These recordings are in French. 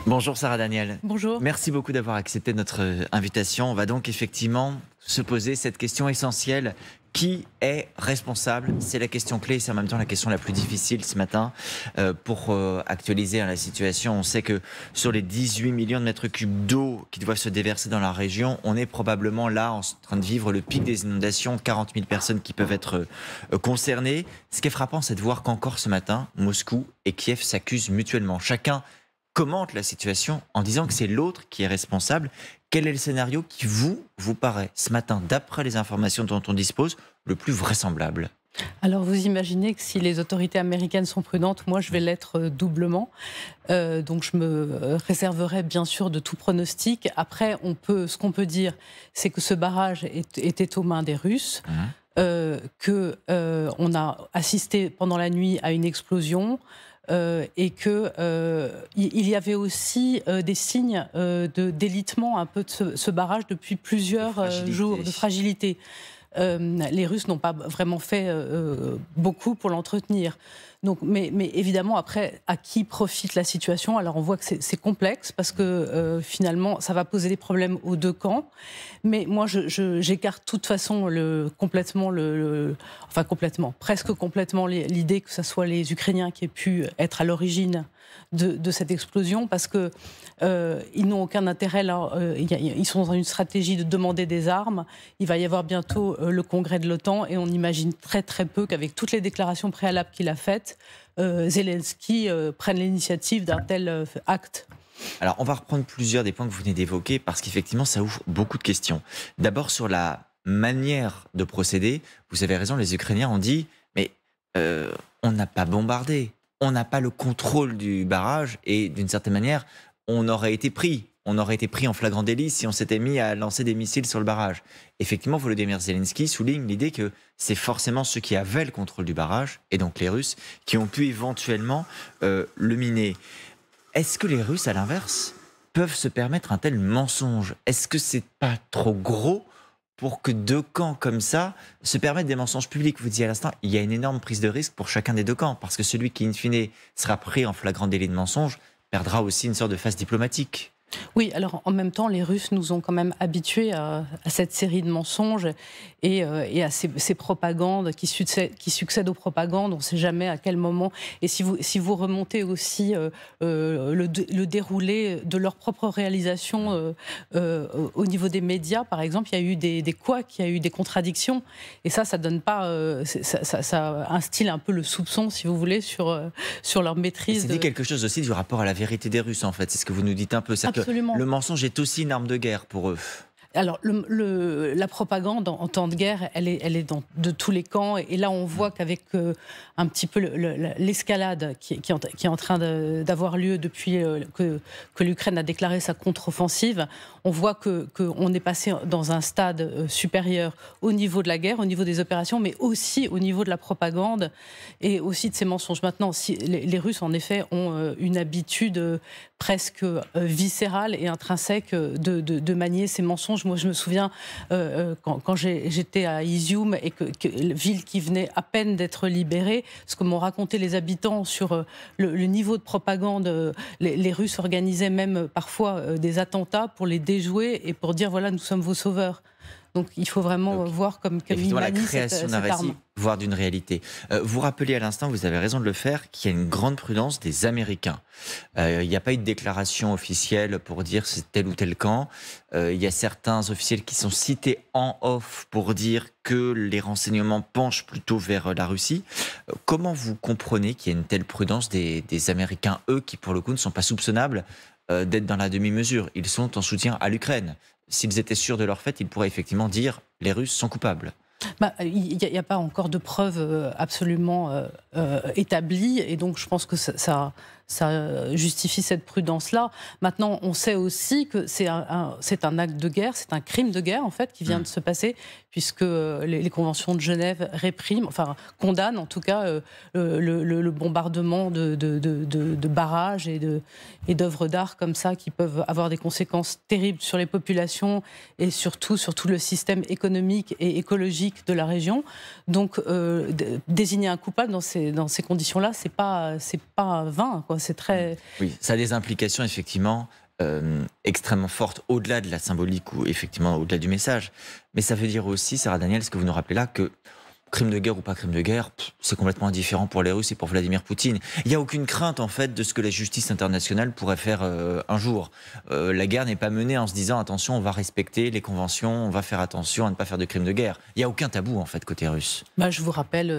Bonjour Sarah Daniel. Bonjour. Merci beaucoup d'avoir accepté notre invitation. On va donc effectivement se poser cette question essentielle. Qui est responsable? C'est la question clé, c'est en même temps la question la plus difficile ce matin. Pour actualiser la situation, on sait que sur les 18 millions de mètres cubes d'eau qui doivent se déverser dans la région, on est probablement là en train de vivre le pic des inondations, 40 000 personnes qui peuvent être concernées. Ce qui est frappant, c'est de voir qu'encore ce matin, Moscou et Kiev s'accusent mutuellement. Chacun commente la situation en disant que c'est l'autre qui est responsable. Quel est le scénario qui vous paraît, ce matin, d'après les informations dont on dispose, le plus vraisemblable? Alors vous imaginez que si les autorités américaines sont prudentes, moi je vais l'être doublement. Donc je me réserverai bien sûr de tout pronostic. Après, ce qu'on peut dire, c'est que ce barrage était aux mains des Russes. On a assisté pendant la nuit à une explosion. Et qu'il y avait aussi des signes d'élitement un peu de ce barrage depuis plusieurs jours, de fragilité. Les Russes n'ont pas vraiment fait beaucoup pour l'entretenir. Donc, mais évidemment, après, à qui profite la situation? Alors, on voit que c'est complexe parce que finalement, ça va poser des problèmes aux deux camps. Mais moi, j'écarte de toute façon presque complètement l'idée que ce soit les Ukrainiens qui aient pu être à l'origine de cette explosion, parce que ils n'ont aucun intérêt là. Ils sont dans une stratégie de demander des armes. Il va y avoir bientôt le congrès de l'OTAN et on imagine très très peu qu'avec toutes les déclarations préalables qu'il a faites, Zelensky prenne l'initiative d'un tel acte. Alors, on va reprendre plusieurs des points que vous venez d'évoquer parce qu'effectivement, ça ouvre beaucoup de questions. D'abord, sur la manière de procéder, vous avez raison, les Ukrainiens ont dit « mais on n'a pas bombardé, on n'a pas le contrôle du barrage et d'une certaine manière, on aurait été pris en flagrant délit si on s'était mis à lancer des missiles sur le barrage. » Effectivement, Volodymyr Zelensky souligne l'idée que c'est forcément ceux qui avaient le contrôle du barrage, et donc les Russes, qui ont pu éventuellement le miner. Est-ce que les Russes, à l'inverse, peuvent se permettre un tel mensonge? Est-ce que c'est pas trop gros pour que deux camps comme ça se permettent des mensonges publics? Vous disiez à l'instant, il y a une énorme prise de risque pour chacun des deux camps, parce que celui qui, in fine, sera pris en flagrant délit de mensonge, perdra aussi une sorte de face diplomatique. Oui, alors en même temps, les Russes nous ont quand même habitués à cette série de mensonges et à ces propagandes qui succèdent aux propagandes. On ne sait jamais à quel moment. Et si vous remontez aussi le déroulé de leur propre réalisation au niveau des médias, par exemple, il y a eu des couacs, il y a eu des contradictions. Et ça donne pas. Ça instille un peu le soupçon, si vous voulez, sur leur maîtrise. C'est dit quelque chose aussi du rapport à la vérité des Russes, en fait. C'est ce que vous nous dites un peu. Absolument. Le mensonge est aussi une arme de guerre pour eux. Alors, la propagande en temps de guerre, elle est de tous les camps. Et là, on voit qu'avec un petit peu l'escalade qui est en train d'avoir lieu depuis que l'Ukraine a déclaré sa contre-offensive, on voit qu'on est passé dans un stade supérieur au niveau de la guerre, au niveau des opérations, mais aussi au niveau de la propagande et aussi de ces mensonges. Maintenant, si les Russes, en effet, ont une habitude presque viscérale et intrinsèque de manier ces mensonges. Moi, je me souviens quand j'étais à Izium et que ville qui venait à peine d'être libérée, ce que m'ont raconté les habitants sur le niveau de propagande. Les Russes organisaient même parfois des attentats pour les déjouer et pour dire voilà, nous sommes vos sauveurs. Donc il faut vraiment voir comme une la manie création d'un récit, voire d'une réalité. Vous rappelez à l'instant, vous avez raison de le faire, qu'il y a une grande prudence des Américains. Il n'y a pas eu de déclaration officielle pour dire c'est tel ou tel camp. Il y a certains officiels qui sont cités en off pour dire que les renseignements penchent plutôt vers la Russie. Comment vous comprenez qu'il y a une telle prudence des Américains, eux, qui pour le coup ne sont pas soupçonnables d'être dans la demi-mesure? Ils sont en soutien à l'Ukraine. S'ils étaient sûrs de leur fait, ils pourraient effectivement dire « les Russes sont coupables ». Il n'y a pas encore de preuves absolument établies et donc je pense que ça justifie cette prudence-là. Maintenant, on sait aussi que c'est un acte de guerre, c'est un crime de guerre en fait qui vient de se passer puisque les conventions de Genève condamnent en tout cas le bombardement de barrages et d'œuvres d'art comme ça qui peuvent avoir des conséquences terribles sur les populations et surtout sur tout le système économique et écologique stratégique de la région. Donc, désigner un coupable dans ces conditions-là, c'est pas vain, quoi. C'est très... Oui, ça a des implications, effectivement, extrêmement fortes, au-delà de la symbolique ou effectivement au-delà du message. Mais ça veut dire aussi, Sarah Daniel, ce que vous nous rappelez là, que crime de guerre ou pas crime de guerre, c'est complètement indifférent pour les Russes et pour Vladimir Poutine. Il n'y a aucune crainte, en fait, de ce que la justice internationale pourrait faire un jour. La guerre n'est pas menée en se disant, attention, on va respecter les conventions, on va faire attention à ne pas faire de crimes de guerre. Il n'y a aucun tabou, en fait, côté russe. Je vous rappelle,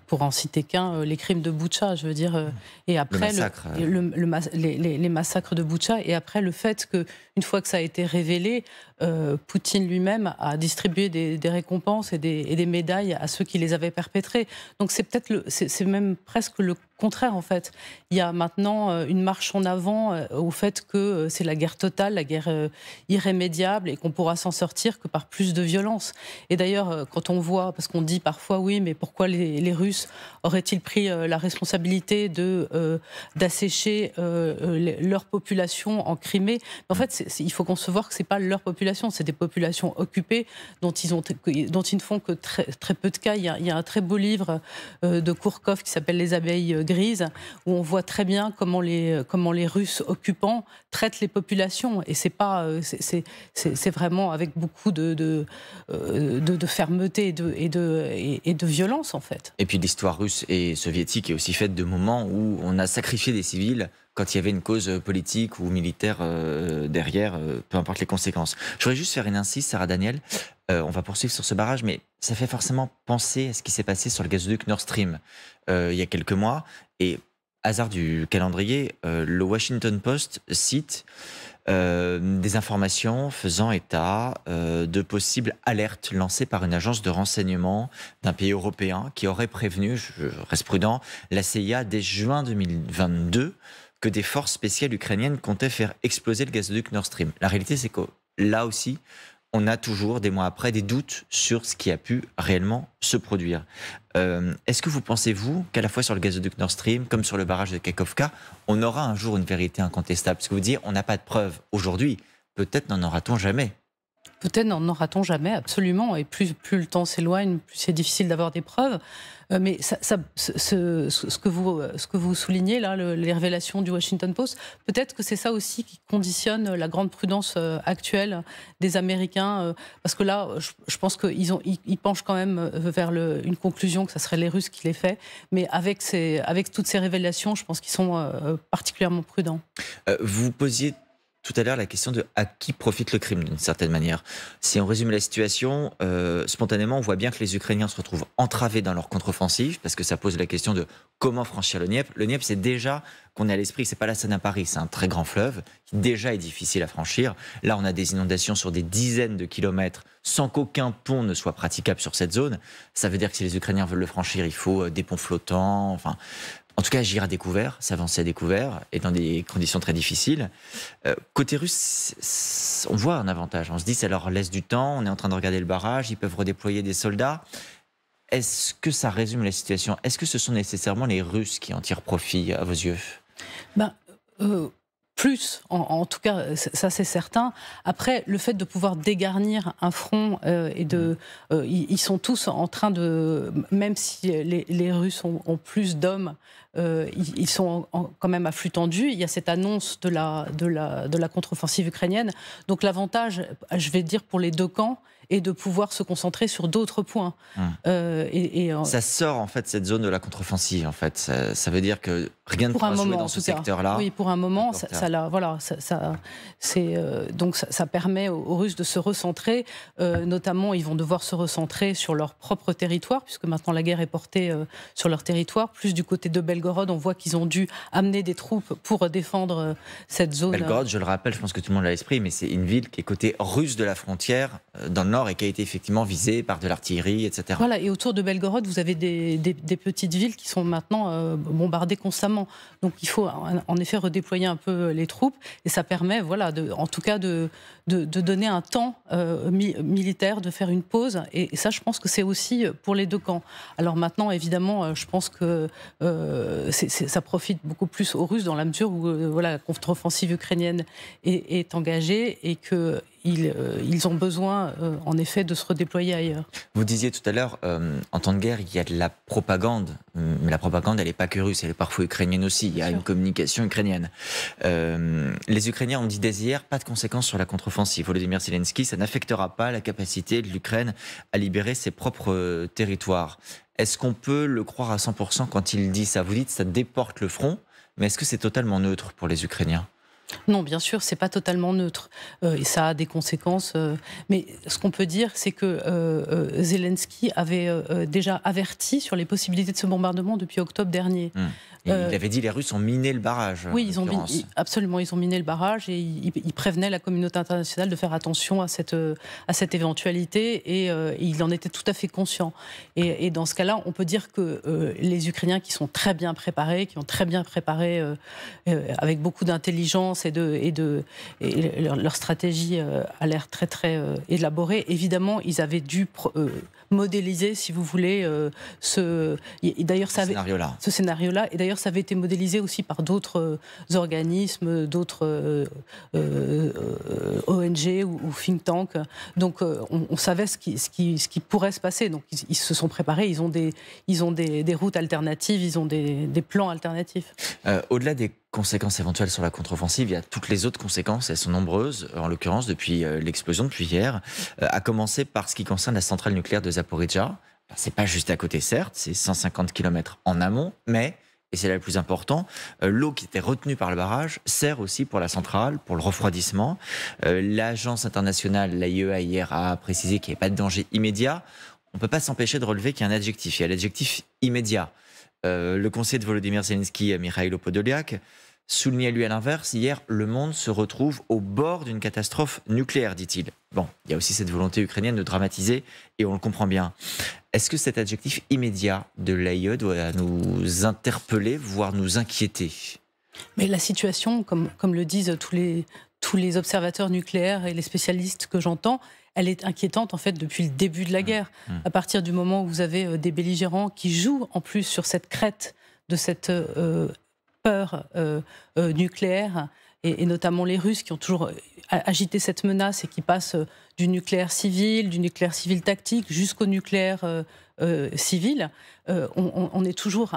pour en citer qu'un, les crimes de Boutcha, je veux dire, et après les massacres de Boutcha, et après le fait qu'une fois que ça a été révélé, Poutine lui-même a distribué des récompenses et des médailles à ceux qui les avaient perpétrés. Donc c'est même presque le contraire, en fait. Il y a maintenant une marche en avant au fait que c'est la guerre totale, la guerre irrémédiable, et qu'on pourra s'en sortir que par plus de violence. Et d'ailleurs, quand on voit, parce qu'on dit parfois, oui, mais pourquoi les Russes auraient-ils pris la responsabilité d'assécher leur population en Crimée? En fait, il faut concevoir que c'est pas leur population, c'est des populations occupées dont ils ne font que très peu de cas. Il y a un très beau livre de Kourkov qui s'appelle Les abeilles grises, où on voit très bien comment les Russes occupants traitent les populations. Et c'est vraiment avec beaucoup de fermeté et de violence, en fait. Et puis l'histoire russe et soviétique est aussi faite de moments où on a sacrifié des civils quand il y avait une cause politique ou militaire derrière, peu importe les conséquences. Je voudrais juste faire une incise, Sarah Daniel. On va poursuivre sur ce barrage, mais ça fait forcément penser à ce qui s'est passé sur le gazoduc Nord Stream il y a quelques mois. Et hasard du calendrier, le Washington Post cite des informations faisant état de possibles alertes lancées par une agence de renseignement d'un pays européen qui aurait prévenu, je reste prudent, la CIA dès juin 2022 que des forces spéciales ukrainiennes comptaient faire exploser le gazoduc Nord Stream. La réalité, c'est que là aussi, on a toujours, des mois après, des doutes sur ce qui a pu réellement se produire. Est-ce que vous pensez, vous, qu'à la fois sur le gazoduc Nord Stream, comme sur le barrage de Kakhovka, on aura un jour une vérité incontestable? Parce que vous dites, on n'a pas de preuves aujourd'hui. Peut-être n'en aura-t-on jamais. Peut-être n'en aura-t-on jamais, absolument. Et plus le temps s'éloigne, plus c'est difficile d'avoir des preuves. Mais ce que vous soulignez, là, les révélations du Washington Post, peut-être que c'est ça aussi qui conditionne la grande prudence actuelle des Américains. Parce que là, je pense qu'ils penchent quand même vers une conclusion que ce serait les Russes qui les fait. Mais avec toutes ces révélations, je pense qu'ils sont particulièrement prudents. Vous posiez tout à l'heure la question de à qui profite le crime, d'une certaine manière. Si on résume la situation, spontanément, on voit bien que les Ukrainiens se retrouvent entravés dans leur contre-offensive, parce que ça pose la question de comment franchir le Dniepr. Le Dniepr, c'est déjà qu'on ait à l'esprit, c'est pas la Seine à Paris, c'est un très grand fleuve qui déjà est difficile à franchir. Là, on a des inondations sur des dizaines de kilomètres sans qu'aucun pont ne soit praticable sur cette zone. Ça veut dire que si les Ukrainiens veulent le franchir, il faut des ponts flottants, enfin... En tout cas, agir à découvert, s'avancer à découvert, et dans des conditions très difficiles. Côté russe, on voit un avantage. On se dit, ça leur laisse du temps, on est en train de regarder le barrage, ils peuvent redéployer des soldats. Est-ce que ça résume la situation? Est-ce que ce sont nécessairement les Russes qui en tirent profit, à vos yeux? Plus, en tout cas, ça c'est certain. Après, le fait de pouvoir dégarnir un front ils sont tous en train de, même si les Russes ont plus d'hommes, ils sont quand même à flux tendu. Il y a cette annonce de la contre-offensive ukrainienne. Donc l'avantage, je vais dire pour les deux camps, est de pouvoir se concentrer sur d'autres points. Ça sort en fait cette zone de la contre-offensive. En fait, ça veut dire que rien ne pourra jouer dans ce secteur-là. Oui, pour un moment, donc ça permet aux Russes de se recentrer. Notamment, ils vont devoir se recentrer sur leur propre territoire, puisque maintenant la guerre est portée sur leur territoire. Plus du côté de Belgorod, on voit qu'ils ont dû amener des troupes pour défendre cette zone. Belgorod, je le rappelle, je pense que tout le monde l'a à l'esprit, mais c'est une ville qui est côté russe de la frontière, dans le nord, et qui a été effectivement visée par de l'artillerie, etc. Voilà, et autour de Belgorod, vous avez des petites villes qui sont maintenant bombardées constamment. Donc il faut en effet redéployer un peu les troupes, et ça permet, en tout cas, de donner un temps militaire, de faire une pause. Et ça, je pense que c'est aussi pour les deux camps. Alors maintenant, évidemment, je pense que ça profite beaucoup plus aux Russes dans la mesure où la contre-offensive ukrainienne est engagée et que ils ont besoin, en effet, de se redéployer ailleurs. Vous disiez tout à l'heure, en temps de guerre, il y a de la propagande, mais la propagande, elle n'est pas que russe, elle est parfois ukrainienne aussi. Il y a une communication ukrainienne. Les Ukrainiens ont dit dès hier, pas de conséquences sur la contre-offensive. Volodymyr Zelensky, ça n'affectera pas la capacité de l'Ukraine à libérer ses propres territoires. Est-ce qu'on peut le croire à 100% quand il dit ça? Vous dites ça déporte le front, mais est-ce que c'est totalement neutre pour les Ukrainiens? Non, bien sûr, c'est pas totalement neutre. Et ça a des conséquences. Mais ce qu'on peut dire, c'est que Zelensky avait déjà averti sur les possibilités de ce bombardement depuis octobre dernier. Il avait dit les Russes ont miné le barrage. Oui, absolument, ils ont miné le barrage et ils prévenaient la communauté internationale de faire attention à cette éventualité et il en était tout à fait conscient. Et dans ce cas-là, on peut dire que les Ukrainiens qui sont très bien préparés, qui ont très bien préparé avec beaucoup d'intelligence et leur stratégie a l'air très très élaborée. Évidemment, ils avaient dû modéliser, si vous voulez, ce scénario-là. Et d'ailleurs, ça avait été modélisé aussi par d'autres organismes, d'autres ONG ou think tanks. Donc, on savait ce qui pourrait se passer. Donc, ils se sont préparés. Ils ont des routes alternatives. Ils ont des plans alternatifs. Au-delà des conséquences éventuelles sur la contre-offensive, il y a toutes les autres conséquences, elles sont nombreuses, en l'occurrence depuis l'explosion, depuis hier, à commencer par ce qui concerne la centrale nucléaire de Zaporijjia. C'est pas juste à côté, certes, c'est 150 km en amont, mais, et c'est là le plus important, l'eau qui était retenue par le barrage sert aussi pour la centrale, pour le refroidissement. L'agence internationale, l'AIEA, hier, a précisé qu'il n'y avait pas de danger immédiat. On ne peut pas s'empêcher de relever qu'il y a un adjectif, il y a l'adjectif immédiat. Le conseiller de Volodymyr Zelensky, Mikhailo Podolyak, soulignait lui à l'inverse, hier, le monde se retrouve au bord d'une catastrophe nucléaire, dit-il. Bon, il y a aussi cette volonté ukrainienne de dramatiser, et on le comprend bien. Est-ce que cet adjectif immédiat de l'AIE doit nous interpeller, voire nous inquiéter? Mais la situation, comme le disent tous les observateurs nucléaires et les spécialistes que j'entends, elle est inquiétante en fait depuis le début de la guerre. À partir du moment où vous avez des belligérants qui jouent en plus sur cette crête de cette peur nucléaire, et notamment les Russes qui ont toujours agité cette menace et qui passent du nucléaire civil tactique jusqu'au nucléaire civil, on est toujours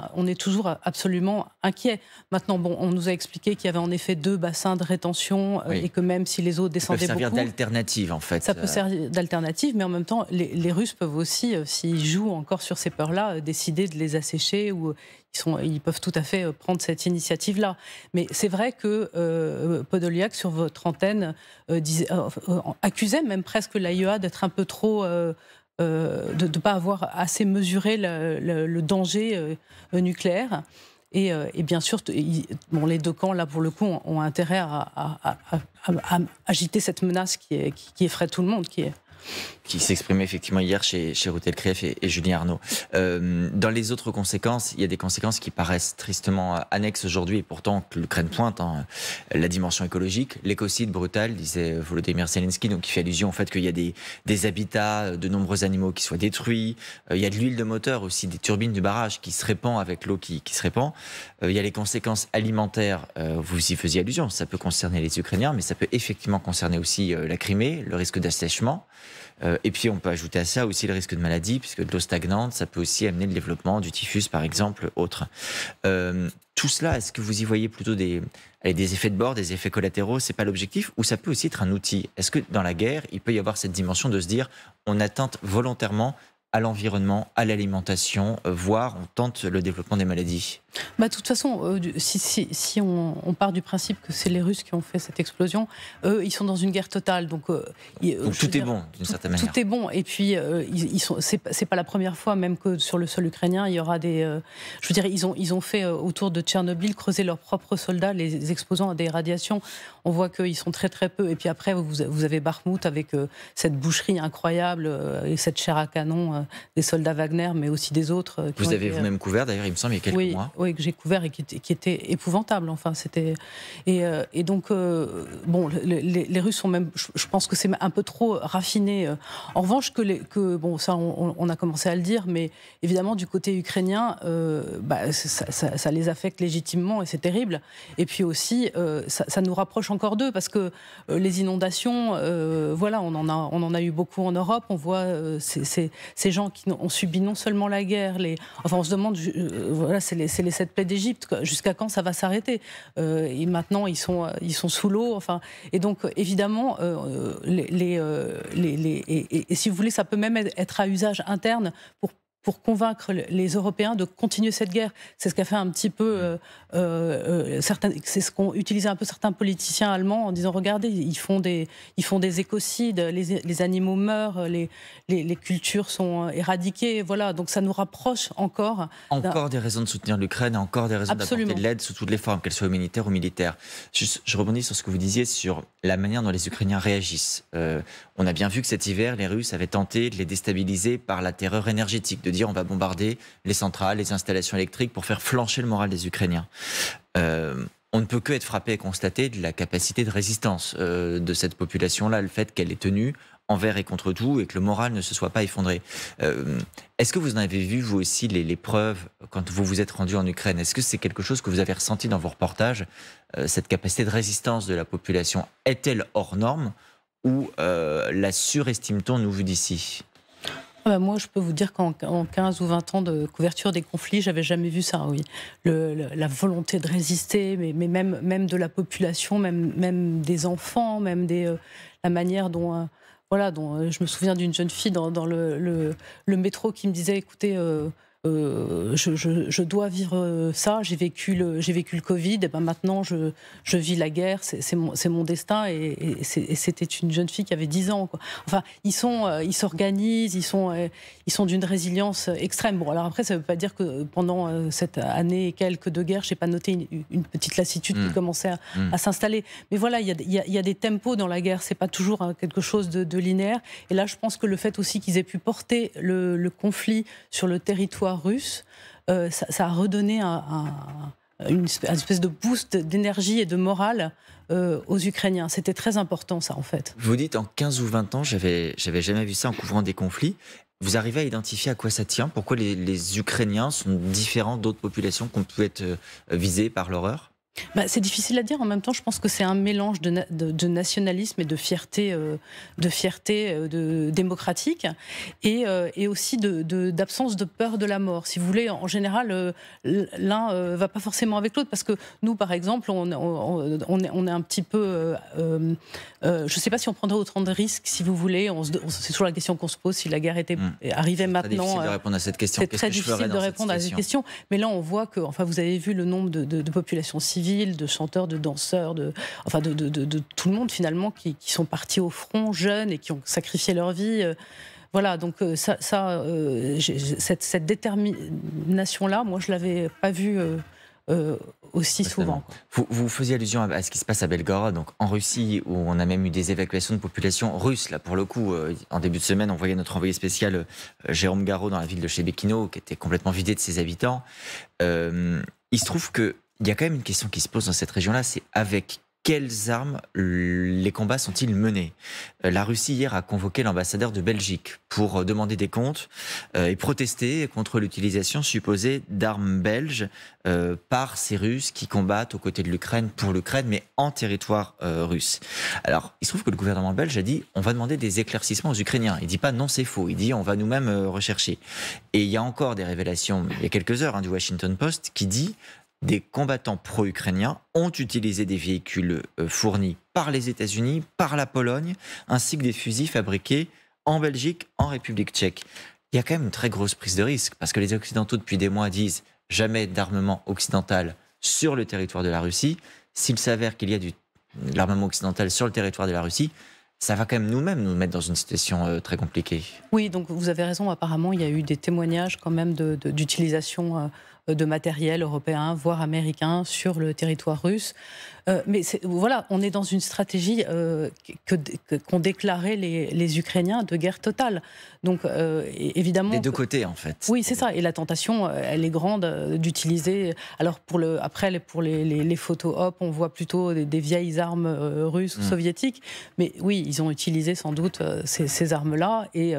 absolument inquiet. Maintenant, bon, on nous a expliqué qu'il y avait en effet 2 bassins de rétention et que même si les eaux descendaient beaucoup... Ça peut servir d'alternative, en fait. Ça peut servir d'alternative, mais en même temps, les Russes peuvent aussi, s'ils jouent encore sur ces peurs-là, décider de les assécher ou... Ils peuvent tout à fait prendre cette initiative-là. Mais c'est vrai que Podolyak, sur votre antenne, accusait même presque l'AIEA d'être un peu trop... de ne pas avoir assez mesuré le danger nucléaire. Et bien sûr, les 2 camps, là, pour le coup, ont intérêt à agiter cette menace qui effraie tout le monde, qui s'exprimait effectivement hier chez Ruth Elkreef et Julien Arnaud. Dans les autres conséquences, il y a des conséquences qui paraissent tristement annexes aujourd'hui, et pourtant que l'Ukraine pointe, la dimension écologique, l'écocide brutal, disait Volodymyr Zelensky, donc qui fait allusion au fait qu'il y a des habitats de nombreux animaux qui soient détruits. Il y a de l'huile de moteur aussi, des turbines du barrage qui se répand avec l'eau qui se répand. Il y a les conséquences alimentaires, vous y faisiez allusion, ça peut concerner les Ukrainiens, mais ça peut effectivement concerner aussi la Crimée, le risque d'assèchement. Et puis on peut ajouter à ça aussi le risque de maladie, puisque de l'eau stagnante, ça peut aussi amener le développement du typhus, par exemple, autre. Tout cela, est-ce que vous y voyez plutôt des effets de bord, des effets collatéraux? C'est pas l'objectif, ou ça peut aussi être un outil? Est-ce que dans la guerre, il peut y avoir cette dimension de se dire on atteinte volontairement à l'environnement, à l'alimentation, voire on tente le développement des maladies? De toute façon, si on part du principe que c'est les Russes qui ont fait cette explosion, eux, ils sont dans une guerre totale. Donc tout est bon, d'une certaine manière. Tout est bon. Et puis, c'est pas la première fois, même que sur le sol ukrainien, il y aura des... je veux dire, ils ont fait, autour de Tchernobyl, creuser leurs propres soldats, les exposant à des radiations. On voit qu'ils sont très, très peu. Et puis après, vous avez Bakhmout avec cette boucherie incroyable et cette chair à canon des soldats Wagner, mais aussi des autres. Vous avez vous-même couvert, d'ailleurs, il me semble, il y a quelques mois. Oui, que j'ai couvert et qui était épouvantable. Enfin, c'était et donc bon, les Russes sont même, je pense que c'est un peu trop raffiné. En revanche, bon, ça, on a commencé à le dire, mais évidemment, du côté ukrainien, ça les affecte légitimement et c'est terrible. Et puis aussi, ça nous rapproche encore d'eux parce que les inondations, voilà, on en a eu beaucoup en Europe. On voit ces gens qui ont subi non seulement la guerre, enfin, on se demande, voilà, c'est les 7 plaies d'Égypte, jusqu'à quand ça va s'arrêter et maintenant, ils sont sous l'eau. Enfin, et donc, évidemment, et si vous voulez, ça peut même être à usage interne pour convaincre les Européens de continuer cette guerre. C'est ce qu'a fait un petit peu c'est ce qu'ont utilisé un peu certains politiciens allemands en disant regardez, ils font des écocides, les animaux meurent, les cultures sont éradiquées. Voilà, donc ça nous rapproche encore. Encore des raisons de soutenir l'Ukraine, encore des raisons d'apporter de l'aide sous toutes les formes, qu'elles soient humanitaires ou militaires. Je rebondis sur ce que vous disiez sur la manière dont les Ukrainiens réagissent. On a bien vu que cet hiver, les Russes avaient tenté de les déstabiliser par la terreur énergétique, de dire on va bombarder les centrales, les installations électriques pour faire flancher le moral des Ukrainiens. On ne peut que être frappé et constater de la capacité de résistance de cette population-là, le fait qu'elle est tenue envers et contre tout et que le moral ne se soit pas effondré. Est-ce que vous en avez vu, vous aussi, les preuves quand vous vous êtes rendu en Ukraine? Est-ce que c'est quelque chose que vous avez ressenti dans vos reportages? Cette capacité de résistance de la population est-elle hors norme ou la surestime-t-on, nous, vu d'ici? Moi, je peux vous dire qu'en 15 ou 20 ans de couverture des conflits, j'avais jamais vu ça, oui. La volonté de résister, mais même de la population, même des enfants, même la manière dont... voilà, dont je me souviens d'une jeune fille dans le métro qui me disait, écoutez... je dois vivre ça, j'ai vécu le Covid, et ben maintenant je vis la guerre, c'est mon destin, et c'était une jeune fille qui avait 10 ans, quoi. Enfin, ils s'organisent, ils sont d'une résilience extrême. Bon, alors après, ça ne veut pas dire que pendant cette année et quelques de guerre, j'ai pas noté une petite lassitude qui commençait à s'installer. Mais voilà, il y a des tempos dans la guerre, c'est pas toujours quelque chose de linéaire. Et là, je pense que le fait aussi qu'ils aient pu porter le conflit sur le territoire russe, ça a redonné une espèce de boost d'énergie et de morale aux Ukrainiens. C'était très important, ça, en fait. Vous dites en 15 ou 20 ans, j'avais jamais vu ça en couvrant des conflits. Vous arrivez à identifier à quoi ça tient? Pourquoi les Ukrainiens sont différents d'autres populations qui peuvent être visées par l'horreur? C'est difficile à dire. En même temps, je pense que c'est un mélange de nationalisme et de fierté démocratique, et aussi d'absence de peur de la mort. Si vous voulez, en général, l'un va pas forcément avec l'autre, parce que nous, par exemple, on est un petit peu... je ne sais pas si on prendrait autant de risques, si vous voulez. C'est toujours la question qu'on se pose, si la guerre arrivait maintenant. C'est difficile de répondre à cette question. C'est très difficile de répondre à cette question. Mais là, on voit que, enfin, vous avez vu le nombre de populations civiles, de chanteurs, de danseurs, de tout le monde finalement qui sont partis au front jeunes et qui ont sacrifié leur vie. Voilà, donc cette détermination-là, moi je l'avais pas vue aussi souvent. Vous faisiez allusion à ce qui se passe à Belgorod, donc en Russie, où on a même eu des évacuations de population russe. Là, pour le coup, en début de semaine, on voyait notre envoyé spécial Jérôme Garot dans la ville de Chebekino, qui était complètement vidée de ses habitants. Il se trouve que il y a quand même une question qui se pose dans cette région-là, c'est avec quelles armes les combats sont-ils menés? La Russie hier a convoqué l'ambassadeur de Belgique pour demander des comptes et protester contre l'utilisation supposée d'armes belges par ces Russes qui combattent aux côtés de l'Ukraine, pour l'Ukraine, mais en territoire russe. Alors, il se trouve que le gouvernement belge a dit on va demander des éclaircissements aux Ukrainiens. Il dit pas non, c'est faux. Il dit on va nous-mêmes rechercher. Et il y a encore des révélations, il y a quelques heures, du Washington Post, qui dit des combattants pro-ukrainiens ont utilisé des véhicules fournis par les États-Unis, par la Pologne, ainsi que des fusils fabriqués en Belgique, en République tchèque. Il y a quand même une très grosse prise de risque, parce que les Occidentaux, depuis des mois, disent jamais d'armement occidental sur le territoire de la Russie. S'il s'avère qu'il y a de l'armement occidental sur le territoire de la Russie, ça va quand même nous-mêmes nous mettre dans une situation très compliquée. Oui, donc vous avez raison. Apparemment, il y a eu des témoignages quand même d'utilisation de matériel européen, voire américain, sur le territoire russe. Mais voilà, on est dans une stratégie qu'ont déclaré les Ukrainiens de guerre totale. Donc, évidemment... Des deux côtés, en fait. Oui, c'est ça. Et la tentation, elle est grande d'utiliser... Alors, pour les photos op, on voit plutôt des vieilles armes russes ou soviétiques. Mais oui, ils ont utilisé sans doute ces armes-là. Et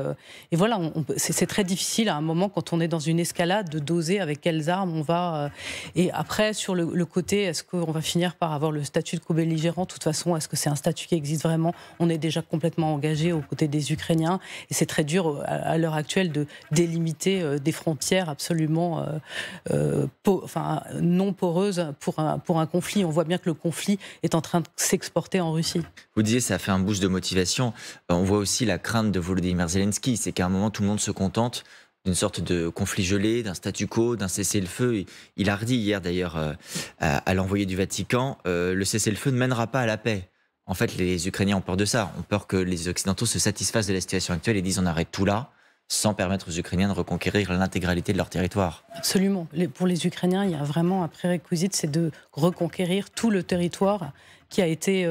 voilà, c'est très difficile à un moment, quand on est dans une escalade, de doser avec quelles armes on va... Et après, sur le côté, est-ce qu'on va finir par avoir le statut de co-belligérant? De toute façon, est-ce que c'est un statut qui existe vraiment? On est déjà complètement engagé aux côtés des Ukrainiens. Et c'est très dur, à l'heure actuelle, de délimiter des frontières absolument non poreuses pour un conflit. On voit bien que le conflit est en train de s'exporter en Russie. Vous disiez, ça fait un boost de motivation. On voit aussi la crainte de Volodymyr Zelensky. C'est qu'à un moment, tout le monde se contente d'une sorte de conflit gelé, d'un statu quo, d'un cessez-le-feu. Il a redit hier d'ailleurs à l'envoyé du Vatican, le cessez-le-feu ne mènera pas à la paix. En fait, les Ukrainiens ont peur de ça, ont peur que les Occidentaux se satisfassent de la situation actuelle et disent on arrête tout là, sans permettre aux Ukrainiens de reconquérir l'intégralité de leur territoire. Absolument. Pour les Ukrainiens, il y a vraiment un prérequisite, c'est de reconquérir tout le territoire qui a été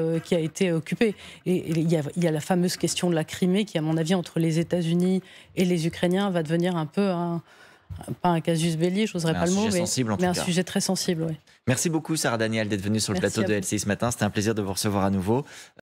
occupé. Et il y a la fameuse question de la Crimée qui, à mon avis, entre les États-Unis et les Ukrainiens, va devenir un peu pas un casus belli, je n'oserais pas le mot, mais un sujet très sensible. Oui. Merci beaucoup, Sarah Daniel, d'être venue sur le plateau de LCI ce matin. C'était un plaisir de vous recevoir à nouveau.